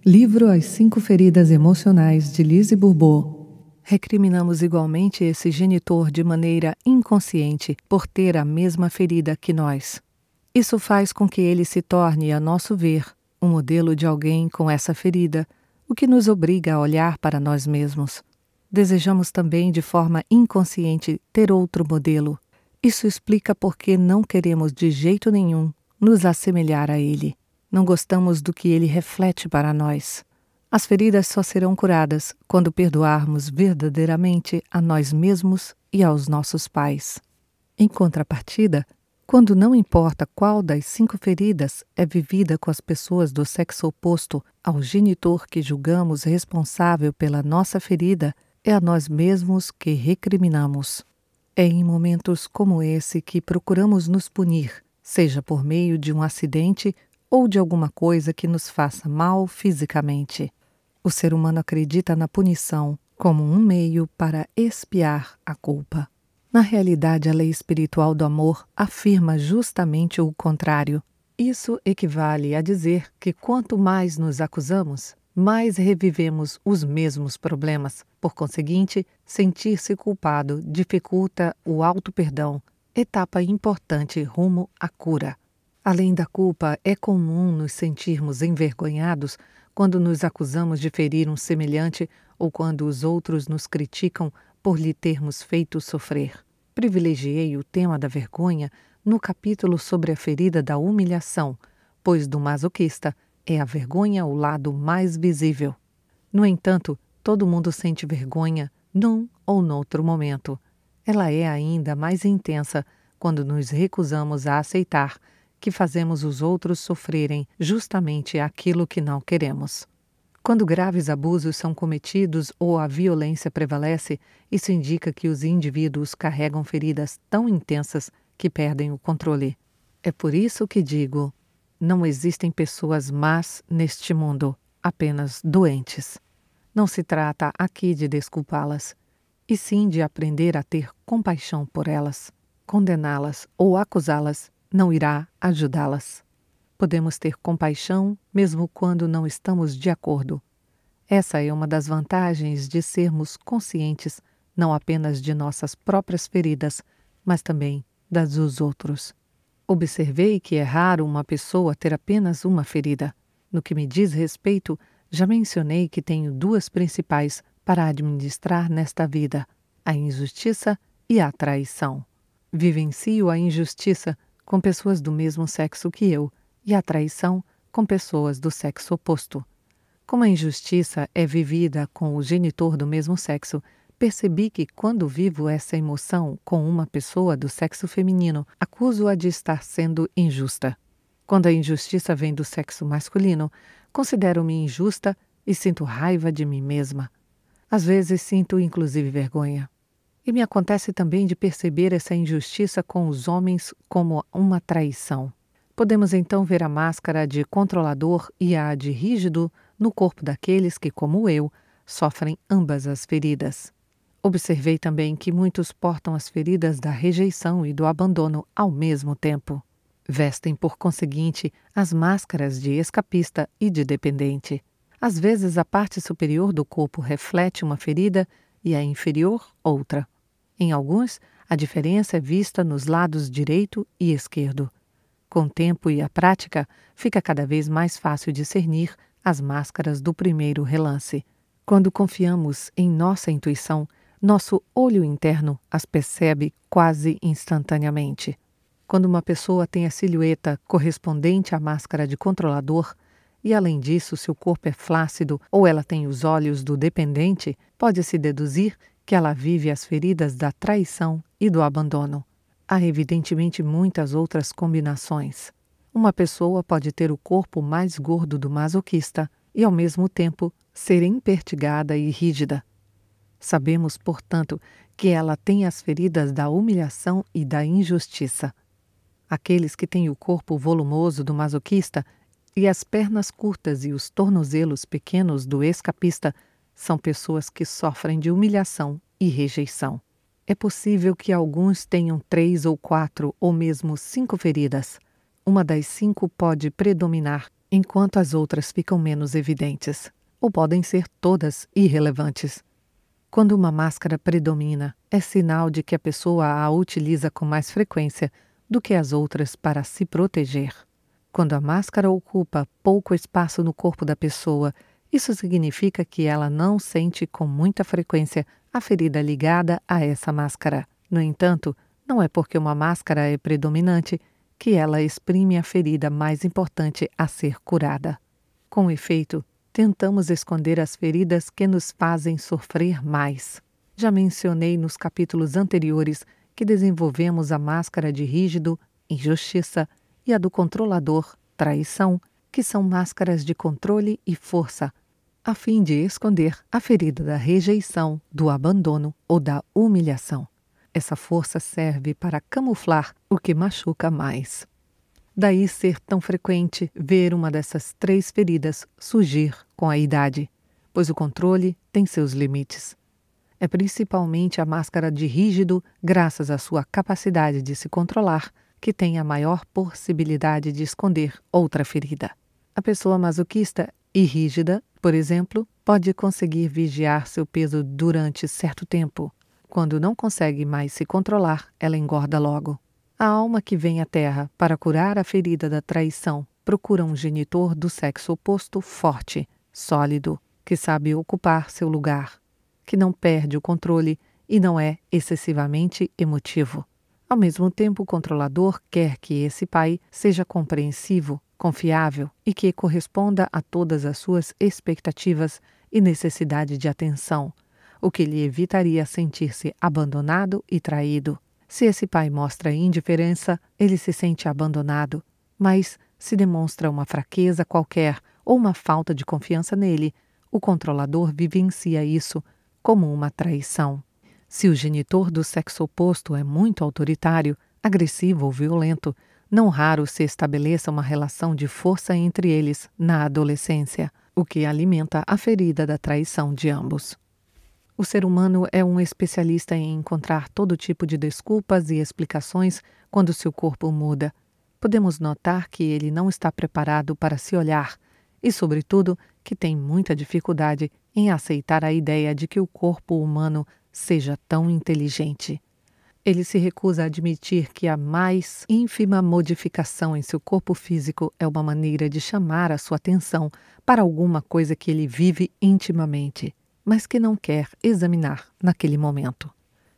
Livro As 5 Feridas Emocionais de Lise Bourbeau. Recriminamos igualmente esse genitor de maneira inconsciente por ter a mesma ferida que nós. Isso faz com que ele se torne, a nosso ver, um modelo de alguém com essa ferida, o que nos obriga a olhar para nós mesmos. Desejamos também, de forma inconsciente, ter outro modelo. Isso explica por que não queremos de jeito nenhum nos assemelhar a ele. Não gostamos do que ele reflete para nós. As feridas só serão curadas quando perdoarmos verdadeiramente a nós mesmos e aos nossos pais. Em contrapartida, quando não importa qual das 5 feridas é vivida com as pessoas do sexo oposto ao genitor que julgamos responsável pela nossa ferida, é a nós mesmos que recriminamos. É em momentos como esse que procuramos nos punir, seja por meio de um acidente ou de alguma coisa que nos faça mal fisicamente. O ser humano acredita na punição como um meio para expiar a culpa. Na realidade, a lei espiritual do amor afirma justamente o contrário. Isso equivale a dizer que quanto mais nos acusamos, mais revivemos os mesmos problemas. Por conseguinte, sentir-se culpado dificulta o auto-perdão, etapa importante rumo à cura. Além da culpa, é comum nos sentirmos envergonhados quando nos acusamos de ferir um semelhante ou quando os outros nos criticam por lhe termos feito sofrer. Privilegiei o tema da vergonha no capítulo sobre a ferida da humilhação, pois do masoquista é a vergonha o lado mais visível. No entanto, todo mundo sente vergonha num ou noutro momento. Ela é ainda mais intensa quando nos recusamos a aceitar que fazemos os outros sofrerem justamente aquilo que não queremos. Quando graves abusos são cometidos ou a violência prevalece, isso indica que os indivíduos carregam feridas tão intensas que perdem o controle. É por isso que digo, não existem pessoas más neste mundo, apenas doentes. Não se trata aqui de desculpá-las, e sim de aprender a ter compaixão por elas. Condená-las ou acusá-las não irá ajudá-las. Podemos ter compaixão mesmo quando não estamos de acordo. Essa é uma das vantagens de sermos conscientes não apenas de nossas próprias feridas, mas também das dos outros. Observei que é raro uma pessoa ter apenas uma ferida. No que me diz respeito, já mencionei que tenho 2 principais para administrar nesta vida: a injustiça e a traição. Vivencio a injustiça com pessoas do mesmo sexo que eu e a traição com pessoas do sexo oposto. Como a injustiça é vivida com o genitor do mesmo sexo, percebi que quando vivo essa emoção com uma pessoa do sexo feminino, acuso-a de estar sendo injusta. Quando a injustiça vem do sexo masculino, considero-me injusta e sinto raiva de mim mesma. Às vezes sinto inclusive vergonha. E me acontece também de perceber essa injustiça com os homens como uma traição. Podemos então ver a máscara de controlador e a de rígido no corpo daqueles que, como eu, sofrem ambas as feridas. Observei também que muitos portam as feridas da rejeição e do abandono ao mesmo tempo. Vestem, por conseguinte, as máscaras de escapista e de dependente. Às vezes, a parte superior do corpo reflete uma ferida e a inferior outra. Em alguns, a diferença é vista nos lados direito e esquerdo. Com o tempo e a prática, fica cada vez mais fácil discernir as máscaras do primeiro relance. Quando confiamos em nossa intuição, nosso olho interno as percebe quase instantaneamente. Quando uma pessoa tem a silhueta correspondente à máscara de controlador, e além disso seu corpo é flácido ou ela tem os olhos do dependente, pode-se deduzir que ela vive as feridas da traição e do abandono. Há evidentemente muitas outras combinações. Uma pessoa pode ter o corpo mais gordo do masoquista e, ao mesmo tempo, ser empertigada e rígida. Sabemos, portanto, que ela tem as feridas da humilhação e da injustiça. Aqueles que têm o corpo volumoso do masoquista e as pernas curtas e os tornozelos pequenos do escapista são pessoas que sofrem de humilhação e rejeição. É possível que alguns tenham 3 ou 4 ou mesmo 5 feridas. Uma das 5 pode predominar, enquanto as outras ficam menos evidentes, ou podem ser todas irrelevantes. Quando uma máscara predomina, é sinal de que a pessoa a utiliza com mais frequência do que as outras para se proteger. Quando a máscara ocupa pouco espaço no corpo da pessoa, isso significa que ela não sente com muita frequência a ferida ligada a essa máscara. No entanto, não é porque uma máscara é predominante que ela exprime a ferida mais importante a ser curada. Com efeito, tentamos esconder as feridas que nos fazem sofrer mais. Já mencionei nos capítulos anteriores que desenvolvemos a máscara de rígido, injustiça, e a do controlador, traição, que são máscaras de controle e força, a fim de esconder a ferida da rejeição, do abandono ou da humilhação. Essa força serve para camuflar o que machuca mais. Daí ser tão frequente ver uma dessas 3 feridas surgir com a idade, pois o controle tem seus limites. É principalmente a máscara de rígido, graças à sua capacidade de se controlar, que tem a maior possibilidade de esconder outra ferida. A pessoa masoquista e rígida, por exemplo, pode conseguir vigiar seu peso durante certo tempo. Quando não consegue mais se controlar, ela engorda logo. A alma que vem à Terra para curar a ferida da traição procura um genitor do sexo oposto forte, sólido, que sabe ocupar seu lugar, que não perde o controle e não é excessivamente emotivo. Ao mesmo tempo, o controlador quer que esse pai seja compreensivo, confiável e que corresponda a todas as suas expectativas e necessidade de atenção, o que lhe evitaria sentir-se abandonado e traído. Se esse pai mostra indiferença, ele se sente abandonado, mas se demonstra uma fraqueza qualquer ou uma falta de confiança nele, o controlador vivencia isso como uma traição. Se o genitor do sexo oposto é muito autoritário, agressivo ou violento, não raro se estabeleça uma relação de força entre eles na adolescência, o que alimenta a ferida da traição de ambos. O ser humano é um especialista em encontrar todo tipo de desculpas e explicações quando seu corpo muda. Podemos notar que ele não está preparado para se olhar e, sobretudo, que tem muita dificuldade em aceitar a ideia de que o corpo humano seja tão inteligente. Ele se recusa a admitir que a mais ínfima modificação em seu corpo físico é uma maneira de chamar a sua atenção para alguma coisa que ele vive intimamente, mas que não quer examinar naquele momento.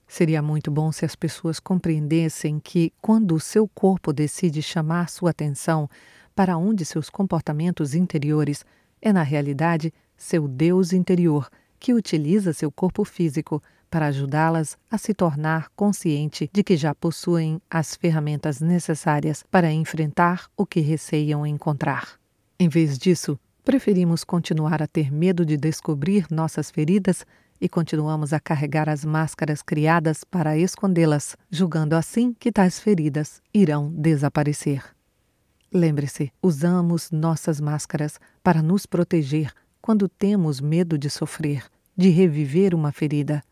Seria muito bom se as pessoas compreendessem que, quando o seu corpo decide chamar sua atenção para um de seus comportamentos interiores, é na realidade seu Deus interior que utiliza seu corpo físico para ajudá-las a se tornar consciente de que já possuem as ferramentas necessárias para enfrentar o que receiam encontrar. Em vez disso, preferimos continuar a ter medo de descobrir nossas feridas e continuamos a carregar as máscaras criadas para escondê-las, julgando assim que tais feridas irão desaparecer. Lembre-se, usamos nossas máscaras para nos proteger quando temos medo de sofrer, de reviver uma ferida.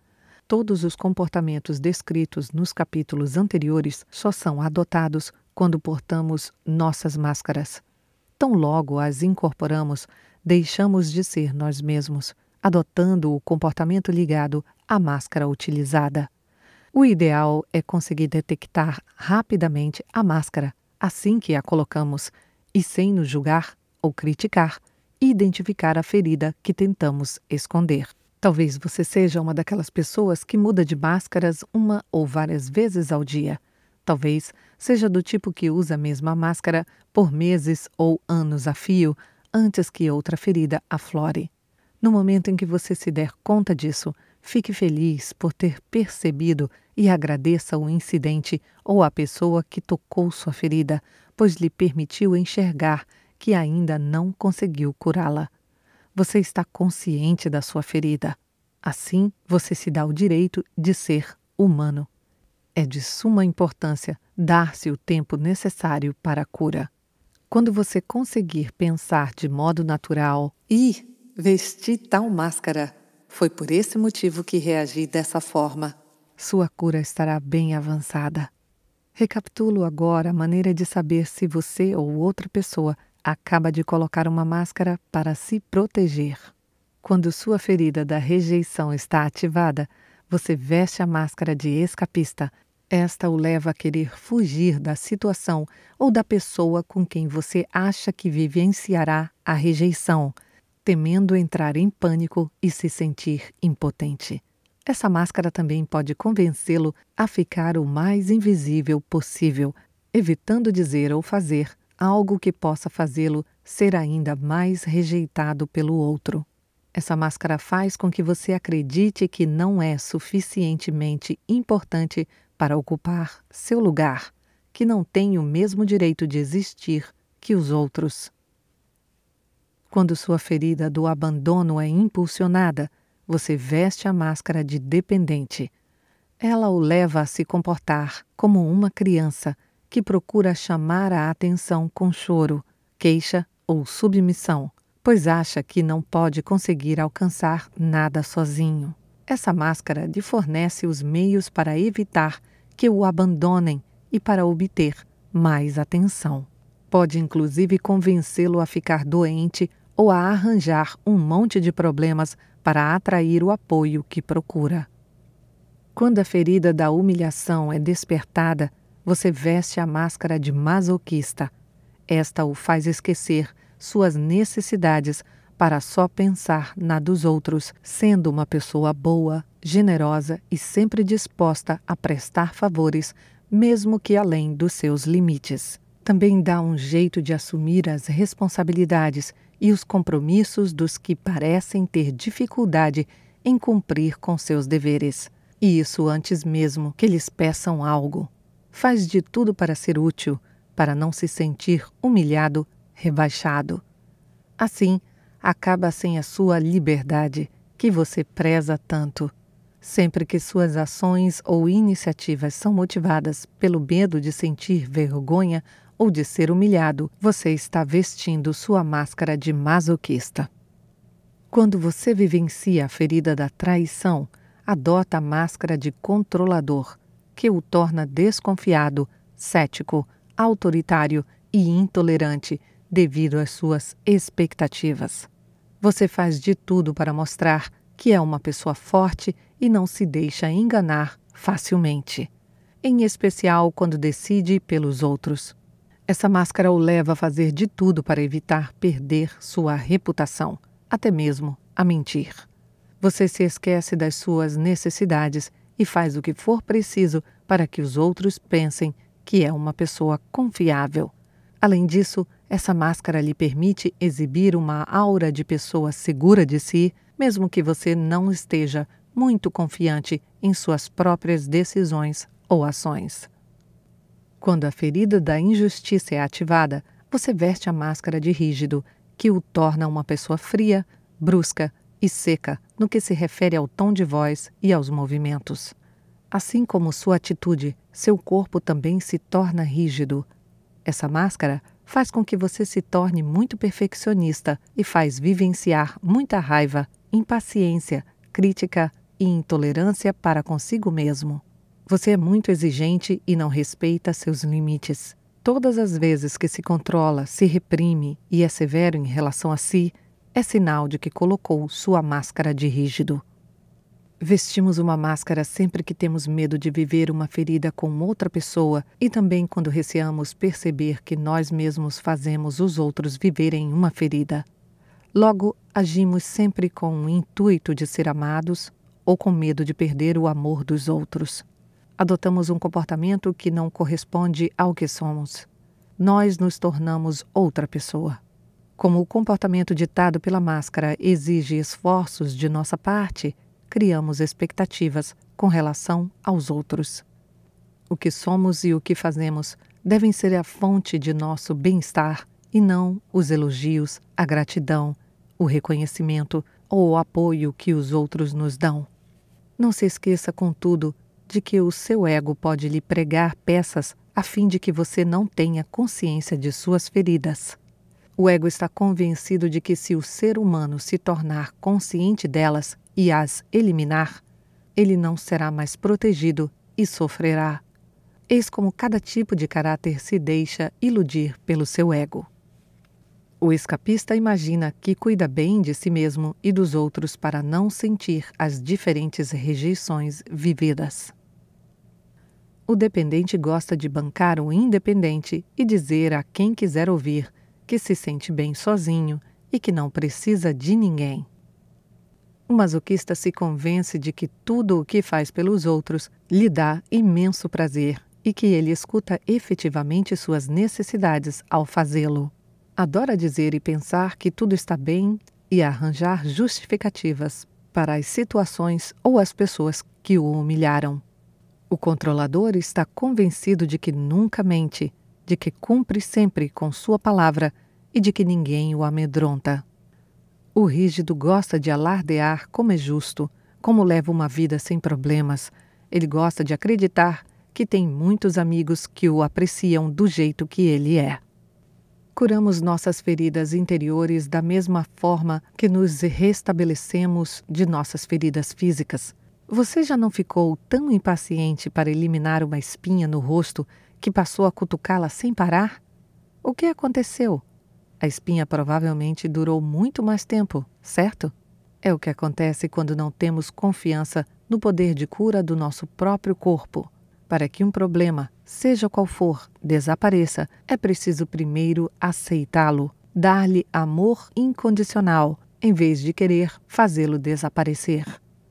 Todos os comportamentos descritos nos capítulos anteriores só são adotados quando portamos nossas máscaras. Tão logo as incorporamos, deixamos de ser nós mesmos, adotando o comportamento ligado à máscara utilizada. O ideal é conseguir detectar rapidamente a máscara assim que a colocamos e, sem nos julgar ou criticar, identificar a ferida que tentamos esconder. Talvez você seja uma daquelas pessoas que muda de máscaras uma ou várias vezes ao dia. Talvez seja do tipo que usa a mesma máscara por meses ou anos a fio antes que outra ferida aflore. No momento em que você se der conta disso, fique feliz por ter percebido e agradeça o incidente ou a pessoa que tocou sua ferida, pois lhe permitiu enxergar que ainda não conseguiu curá-la. Você está consciente da sua ferida. Assim, você se dá o direito de ser humano. É de suma importância dar-se o tempo necessário para a cura. Quando você conseguir pensar de modo natural e vesti tal máscara, foi por esse motivo que reagi dessa forma, sua cura estará bem avançada. Recapitulo agora a maneira de saber se você ou outra pessoa acaba de colocar uma máscara para se proteger. Quando sua ferida da rejeição está ativada, você veste a máscara de escapista. Esta o leva a querer fugir da situação ou da pessoa com quem você acha que vivenciará a rejeição, temendo entrar em pânico e se sentir impotente. Essa máscara também pode convencê-lo a ficar o mais invisível possível, evitando dizer ou fazer algo que possa fazê-lo ser ainda mais rejeitado pelo outro. Essa máscara faz com que você acredite que não é suficientemente importante para ocupar seu lugar, que não tem o mesmo direito de existir que os outros. Quando sua ferida do abandono é impulsionada, você veste a máscara de dependente. Ela o leva a se comportar como uma criança que procura chamar a atenção com choro, queixa ou submissão, pois acha que não pode conseguir alcançar nada sozinho. Essa máscara lhe fornece os meios para evitar que o abandonem e para obter mais atenção. Pode inclusive convencê-lo a ficar doente ou a arranjar um monte de problemas para atrair o apoio que procura. Quando a ferida da humilhação é despertada, você veste a máscara de masoquista. Esta o faz esquecer suas necessidades para só pensar na dos outros, sendo uma pessoa boa, generosa e sempre disposta a prestar favores, mesmo que além dos seus limites. Também dá um jeito de assumir as responsabilidades e os compromissos dos que parecem ter dificuldade em cumprir com seus deveres. E isso antes mesmo que lhes peçam algo. Faz de tudo para ser útil, para não se sentir humilhado, rebaixado. Assim, acaba sem a sua liberdade, que você preza tanto. Sempre que suas ações ou iniciativas são motivadas pelo medo de sentir vergonha ou de ser humilhado, você está vestindo sua máscara de masoquista. Quando você vivencia a ferida da traição, adota a máscara de controlador, que o torna desconfiado, cético, autoritário e intolerante devido às suas expectativas. Você faz de tudo para mostrar que é uma pessoa forte e não se deixa enganar facilmente, em especial quando decide pelos outros. Essa máscara o leva a fazer de tudo para evitar perder sua reputação, até mesmo a mentir. Você se esquece das suas necessidades e faz o que for preciso para que os outros pensem que é uma pessoa confiável. Além disso, essa máscara lhe permite exibir uma aura de pessoa segura de si, mesmo que você não esteja muito confiante em suas próprias decisões ou ações. Quando a ferida da injustiça é ativada, você veste a máscara de rígido, que o torna uma pessoa fria, brusca e seca no que se refere ao tom de voz e aos movimentos. Assim como sua atitude, seu corpo também se torna rígido. Essa máscara faz com que você se torne muito perfeccionista e faz vivenciar muita raiva, impaciência, crítica e intolerância para consigo mesmo. Você é muito exigente e não respeita seus limites. Todas as vezes que se controla, se reprime e é severo em relação a si, é sinal de que colocou sua máscara de rígido. Vestimos uma máscara sempre que temos medo de viver uma ferida com outra pessoa e também quando receamos perceber que nós mesmos fazemos os outros viverem uma ferida. Logo, agimos sempre com o intuito de ser amados ou com medo de perder o amor dos outros. Adotamos um comportamento que não corresponde ao que somos. Nós nos tornamos outra pessoa. Como o comportamento ditado pela máscara exige esforços de nossa parte, criamos expectativas com relação aos outros. O que somos e o que fazemos devem ser a fonte de nosso bem-estar e não os elogios, a gratidão, o reconhecimento ou o apoio que os outros nos dão. Não se esqueça, contudo, de que o seu ego pode lhe pregar peças a fim de que você não tenha consciência de suas feridas. O ego está convencido de que se o ser humano se tornar consciente delas e as eliminar, ele não será mais protegido e sofrerá. Eis como cada tipo de caráter se deixa iludir pelo seu ego. O escapista imagina que cuida bem de si mesmo e dos outros para não sentir as diferentes rejeições vividas. O dependente gosta de bancar o independente e dizer a quem quiser ouvir que se sente bem sozinho e que não precisa de ninguém. O masoquista se convence de que tudo o que faz pelos outros lhe dá imenso prazer e que ele escuta efetivamente suas necessidades ao fazê-lo. Adora dizer e pensar que tudo está bem e arranjar justificativas para as situações ou as pessoas que o humilharam. O controlador está convencido de que nunca mente, de que cumpre sempre com sua palavra e de que ninguém o amedronta. O rígido gosta de alardear como é justo, como leva uma vida sem problemas. Ele gosta de acreditar que tem muitos amigos que o apreciam do jeito que ele é. Curamos nossas feridas interiores da mesma forma que nos restabelecemos de nossas feridas físicas. Você já não ficou tão impaciente para eliminar uma espinha no rosto que passou a cutucá-la sem parar? O que aconteceu? A espinha provavelmente durou muito mais tempo, certo? É o que acontece quando não temos confiança no poder de cura do nosso próprio corpo. Para que um problema, seja qual for, desapareça, é preciso primeiro aceitá-lo, dar-lhe amor incondicional, em vez de querer fazê-lo desaparecer.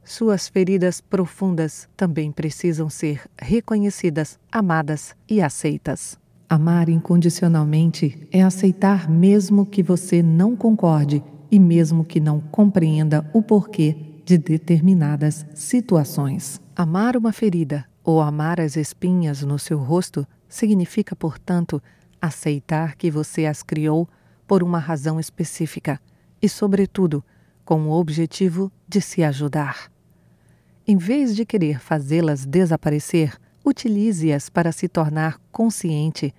Suas feridas profundas também precisam ser reconhecidas, amadas e aceitas. Amar incondicionalmente é aceitar mesmo que você não concorde e mesmo que não compreenda o porquê de determinadas situações. Amar uma ferida ou amar as espinhas no seu rosto significa, portanto, aceitar que você as criou por uma razão específica e, sobretudo, com o objetivo de se ajudar. Em vez de querer fazê-las desaparecer, utilize-as para se tornar consciente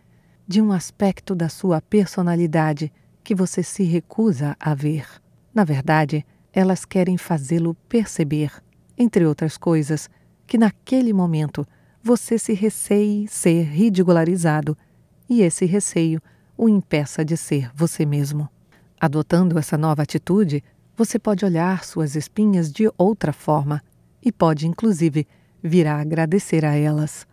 de um aspecto da sua personalidade que você se recusa a ver. Na verdade, elas querem fazê-lo perceber, entre outras coisas, que naquele momento você se receie ser ridicularizado e esse receio o impeça de ser você mesmo. Adotando essa nova atitude, você pode olhar suas espinhas de outra forma e pode, inclusive, vir a agradecer a elas.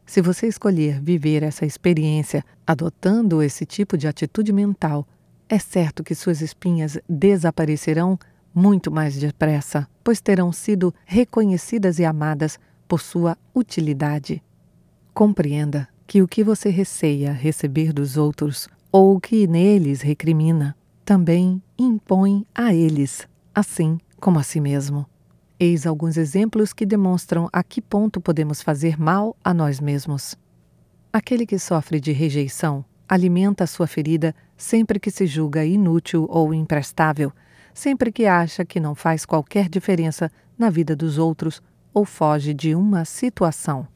Se você escolher viver essa experiência adotando esse tipo de atitude mental, é certo que suas espinhas desaparecerão muito mais depressa, pois terão sido reconhecidas e amadas por sua utilidade. Compreenda que o que você receia receber dos outros ou o que neles recrimina, também impõe a eles, assim como a si mesmo. Eis alguns exemplos que demonstram a que ponto podemos fazer mal a nós mesmos. Aquele que sofre de rejeição alimenta a sua ferida sempre que se julga inútil ou imprestável, sempre que acha que não faz qualquer diferença na vida dos outros ou foge de uma situação.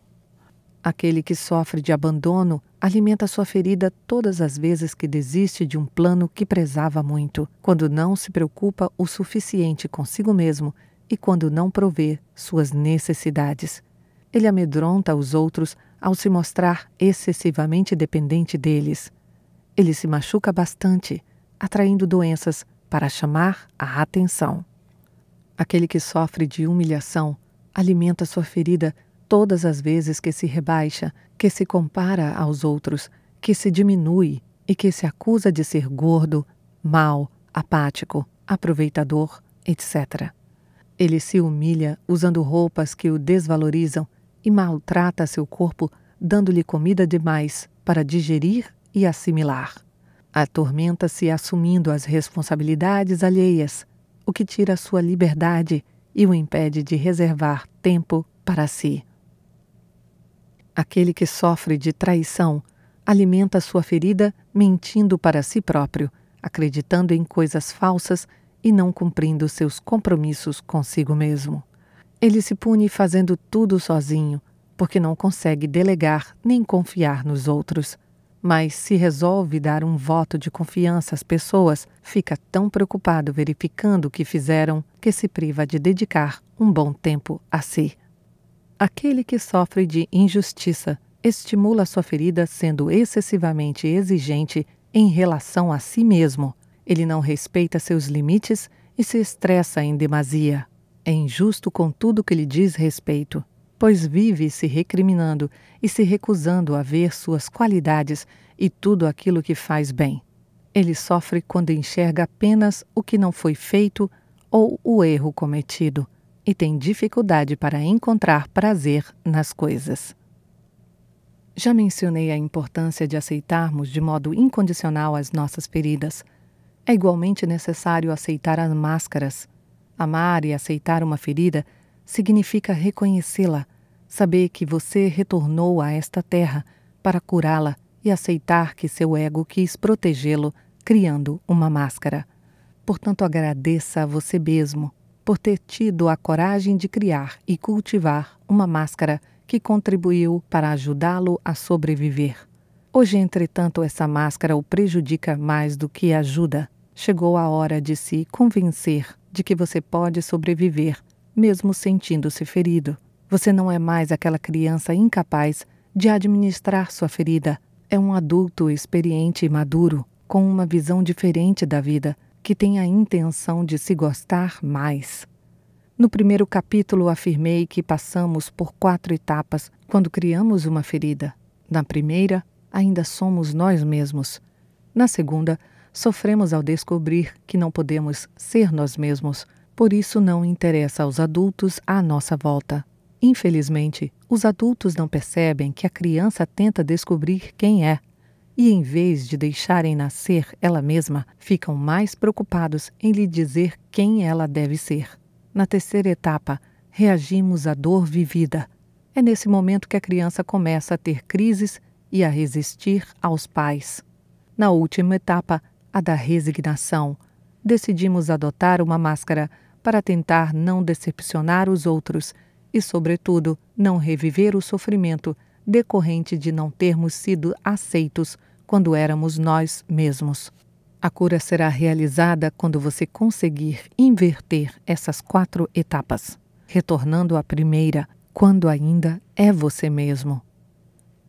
Aquele que sofre de abandono alimenta sua ferida todas as vezes que desiste de um plano que prezava muito, quando não se preocupa o suficiente consigo mesmo e quando não provê suas necessidades. Ele amedronta os outros ao se mostrar excessivamente dependente deles. Ele se machuca bastante, atraindo doenças para chamar a atenção. Aquele que sofre de humilhação alimenta sua ferida todas as vezes que se rebaixa, que se compara aos outros, que se diminui e que se acusa de ser gordo, mau, apático, aproveitador, etc. Ele se humilha usando roupas que o desvalorizam e maltrata seu corpo, dando-lhe comida demais para digerir e assimilar. Atormenta-se assumindo as responsabilidades alheias, o que tira sua liberdade e o impede de reservar tempo para si. Aquele que sofre de traição alimenta sua ferida mentindo para si próprio, acreditando em coisas falsas e não cumprindo seus compromissos consigo mesmo. Ele se pune fazendo tudo sozinho, porque não consegue delegar nem confiar nos outros. Mas se resolve dar um voto de confiança às pessoas, fica tão preocupado verificando o que fizeram que se priva de dedicar um bom tempo a si. Aquele que sofre de injustiça estimula sua ferida sendo excessivamente exigente em relação a si mesmo. Ele não respeita seus limites e se estressa em demasia. É injusto com tudo que lhe diz respeito, pois vive se recriminando e se recusando a ver suas qualidades e tudo aquilo que faz bem. Ele sofre quando enxerga apenas o que não foi feito ou o erro cometido, e tem dificuldade para encontrar prazer nas coisas. Já mencionei a importância de aceitarmos de modo incondicional as nossas feridas. É igualmente necessário aceitar as máscaras. Amar e aceitar uma ferida significa reconhecê-la, saber que você retornou a esta terra para curá-la e aceitar que seu ego quis protegê-lo, criando uma máscara. Portanto, agradeça a você mesmo por ter tido a coragem de criar e cultivar uma máscara que contribuiu para ajudá-lo a sobreviver. Hoje, entretanto, essa máscara o prejudica mais do que ajuda. Chegou a hora de se convencer de que você pode sobreviver, mesmo sentindo-se ferido. Você não é mais aquela criança incapaz de administrar sua ferida. É um adulto experiente e maduro, com uma visão diferente da vida, que tem a intenção de se gostar mais. No primeiro capítulo afirmei que passamos por 4 etapas quando criamos uma ferida. Na primeira, ainda somos nós mesmos. Na segunda, sofremos ao descobrir que não podemos ser nós mesmos, por isso não interessa aos adultos à nossa volta. Infelizmente, os adultos não percebem que a criança tenta descobrir quem é, e em vez de deixarem nascer ela mesma, ficam mais preocupados em lhe dizer quem ela deve ser. Na terceira etapa, reagimos à dor vivida. É nesse momento que a criança começa a ter crises e a resistir aos pais. Na última etapa, a da resignação, decidimos adotar uma máscara para tentar não decepcionar os outros e, sobretudo, não reviver o sofrimento decorrente de não termos sido aceitos quando éramos nós mesmos. A cura será realizada quando você conseguir inverter essas 4 etapas, retornando à primeira, quando ainda é você mesmo.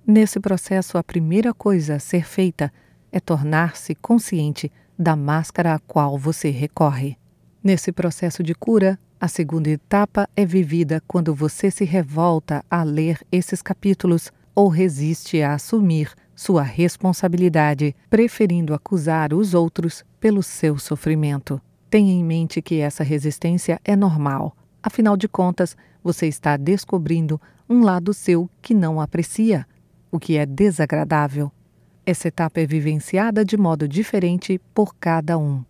Nesse processo, a primeira coisa a ser feita é tornar-se consciente da máscara a qual você recorre. Nesse processo de cura, a segunda etapa é vivida quando você se revolta a ler esses capítulos ou resiste a assumir sua responsabilidade, preferindo acusar os outros pelo seu sofrimento. Tenha em mente que essa resistência é normal. Afinal de contas, você está descobrindo um lado seu que não aprecia, o que é desagradável. Essa etapa é vivenciada de modo diferente por cada um.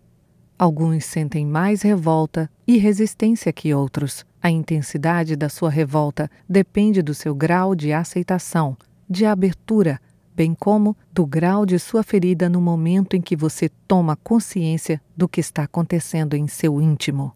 Alguns sentem mais revolta e resistência que outros. A intensidade da sua revolta depende do seu grau de aceitação, de abertura, bem como do grau de sua ferida no momento em que você toma consciência do que está acontecendo em seu íntimo.